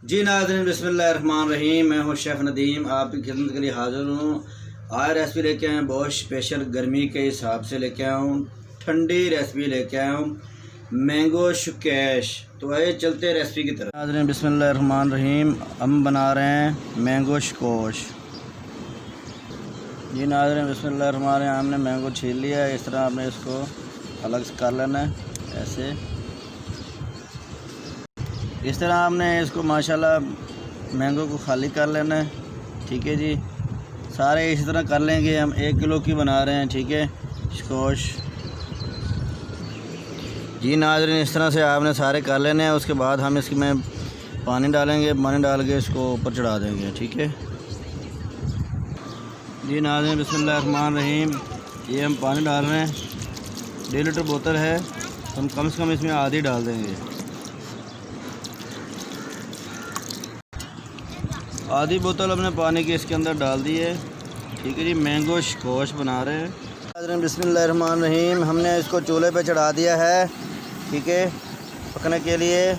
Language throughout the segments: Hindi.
जी नाज़रीन, बिस्मिल्लाहिर्रहमानिर्रहीम। मैं हूँ शेफ़ नदीम, आपकी खिदमत के लिए हाज़िर हूँ। आज रेसिपी लेके आए बहुत स्पेशल, गर्मी के हिसाब से लेके आया हूँ, ठंडी रेसिपी लेके आया हूँ, मैंगो स्क्वैश। तो आइए चलते रेसिपी की तरफ। नाज़रीन बिस्मिल्लाहिर्रहमानिर्रहीम, हम बना रहे हैं मैंगो स्क्वैश। जी नाज़रीन बिस्मिल्लाहिर्रहमानिर्रहीम, हमने मैंगो छील लिया है। इस तरह आपने इसको अलग से कर लेना है, ऐसे। इस तरह आपने इसको माशाल्लाह मैंगो को खाली कर लेना है, ठीक है जी। सारे इसी तरह कर लेंगे। हम 1 किलो की बना रहे हैं, ठीक है, स्क्वैश। जी नाज़रीन, इस तरह से आपने सारे कर लेने हैं। उसके बाद हम इसमें पानी डालेंगे, पानी डाल के इसको ऊपर चढ़ा देंगे, ठीक है जी। नाज़रीन बिस्मिल्लाहिर्रहमानिर्रहीम, ये हम पानी डाल रहे हैं। 1.5 लीटर बोतल है, हम कम से कम इसमें आधी डाल देंगे। आधी बोतल हमने पानी की इसके अंदर डाल दी है, ठीक है जी। मैंगो स्क्वैश बना रहे हैं। नाज़रीन बिस्मिल्लाहिर्रहमानिर्रहीम, हमने इसको चूल्हे पे चढ़ा दिया है, ठीक है, पकने के लिए।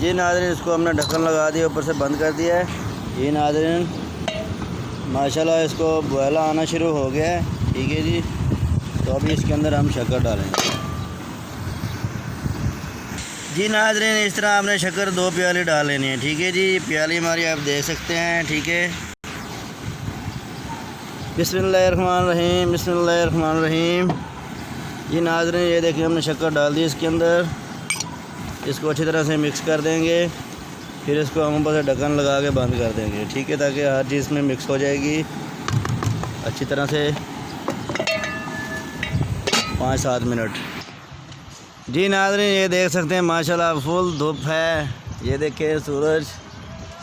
जी नाज़रीन, इसको हमने ढक्कन लगा दिया, ऊपर से बंद कर दिया है। जी नाज़रीन, माशाल्लाह इसको बॉयल आना शुरू हो गया है, ठीक है जी। तो अभी इसके अंदर हम शक्कर डालेंगे। जी नाज़रीन, इस तरह आपने शक्कर 2 प्याली डाल लेनी है, ठीक है जी। प्याली हमारी आप देख सकते हैं, ठीक है। बिस्मिल्लाहिर्रहमानिर्रहीम, बिस्मिल्लाहिर्रहमानिर्रहीम। जी नाज़रीन, ये देखिए हमने शक्कर डाल दी इसके अंदर। इसको अच्छी तरह से मिक्स कर देंगे, फिर इसको हम ऊपर से ढक्कन लगा के बंद कर देंगे, ठीक है, ताकि हर चीज़ में मिक्स हो जाएगी अच्छी तरह से। 5-7 मिनट। जी नाज़रीन, ये देख सकते हैं माशाल्लाह फुल धूप है। ये देखिए सूरज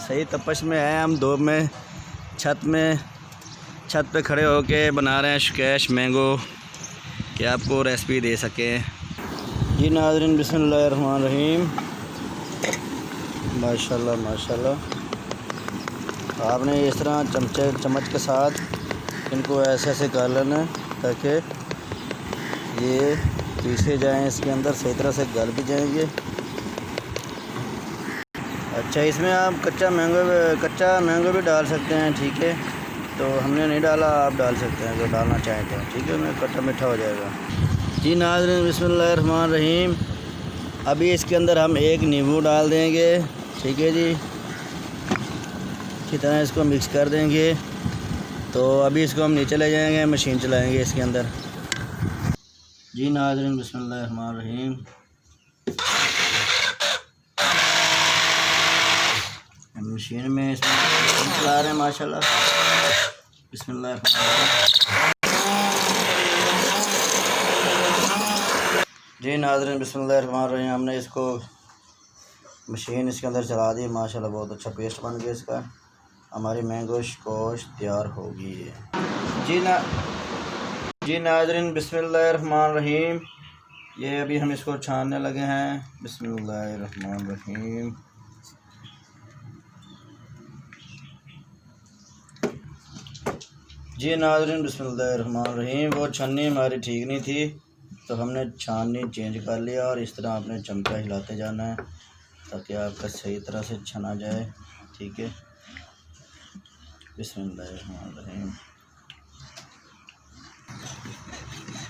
सही तपश में है। हम धूप में छत पे खड़े होके बना रहे हैं स्क्वैश मैंगो, कि आपको रेसिपी दे सकें। जी नाज़रीन बिस्मिल्लाहिर्रहमानिर्रहीम, माशाल्लाह माशाल्लाह। आपने इस तरह चम्मच के साथ इनको ऐसे ऐसे कर लेना है, ताकि ये पीसे जाएं इसके अंदर, सही तरह से गल भी जाएंगे। अच्छा, इसमें आप कच्चा मैंगो भी डाल सकते हैं, ठीक है। तो हमने नहीं डाला, आप डाल सकते हैं अगर डालना चाहें तो, ठीक है, उन्हें खट्टा मीठा हो जाएगा। जी नाज़रीन बिस्मिल्लाहिर्रहमानिर्रहीम, अभी इसके अंदर हम 1 नींबू डाल देंगे, ठीक है जी। अच्छी तरह इसको मिक्स कर देंगे। तो अभी इसको हम नीचे ले जाएंगे, मशीन चलाएँगे इसके अंदर। जी नाज़रीन बिस्मिल्लाहिर्रहमानिर्रहीम, मशीन में इसमें चला रहे हैं माशाल्लाह। बिस्मिल्लाहिर्रहमानिर्रहीम। जी नाज़रीन बिस्मिल्लाहिर्रहमानिर्रहीम, हमने इसको मशीन इसके अंदर चला दी, माशाल्लाह बहुत अच्छा पेस्ट बन गया इसका। हमारी मैंगो स्क्वैश तैयार होगी। जी नाज़रीन बिस्मिल्लाहिर्रहमानिर्रहीम, ये अभी हम इसको छानने लगे हैं। बिस्मिल्लाहिर्रहमानिर्रहीम। जी नाज़रीन बिस्मिल्लाहिर्रहमानिर्रहीम, वो छन्नी हमारी ठीक नहीं थी, तो हमने छाननी चेंज कर लिया। और इस तरह आपने चमचा हिलाते जाना है, ताकि आपका सही तरह से छना जाए, ठीक है। बिस्मिल्लाहिर्रहमानिर्रहीम।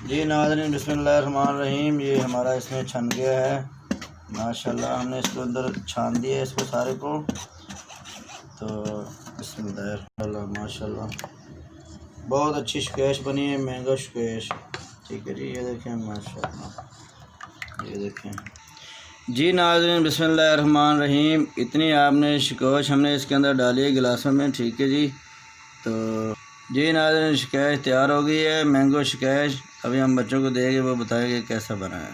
जी नाज़रीन बिस्मिल्लाहिर्रहमानिर्रहीम, ये हमारा इसमें छन गया है माशाल्लाह। हमने इसको अंदर छान दिया इसको सारे को। तो बिस्मिल्लाह माशाल्लाह, बहुत अच्छी स्क्वैश बनी है, मैंगो स्क्वैश, ठीक है जी। ये देखें माशाल्लाह, ये देखें। जी नाज़रीन बिस्मिल्लाहिर्रहमानिर्रहीम, इतनी आपने स्क्वैश हमने इसके अंदर डाली है गिलासों में, ठीक है जी। तो जी नाज़रीन, स्क्वैश तैयार हो गई है, मैंगो स्क्वैश। अभी हम बच्चों को देंगे, वो बताएंगे कैसा बना है।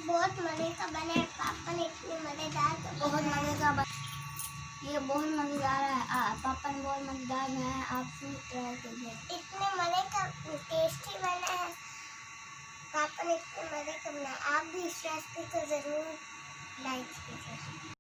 बहुत मज़े का बने, पापा ने इतने मज़ेदार, तो बहुत मज़े का बना। ये बहुत मज़ेदार है, पापा ने बहुत मज़ेदार बनाया, आप भी ट्राई कीजिए। इतने मज़े का टेस्टी बना है, पापा ने इतने मज़े का बनाया। आप भी इस रेसिपी को ज़रूर लाइक कीजिए।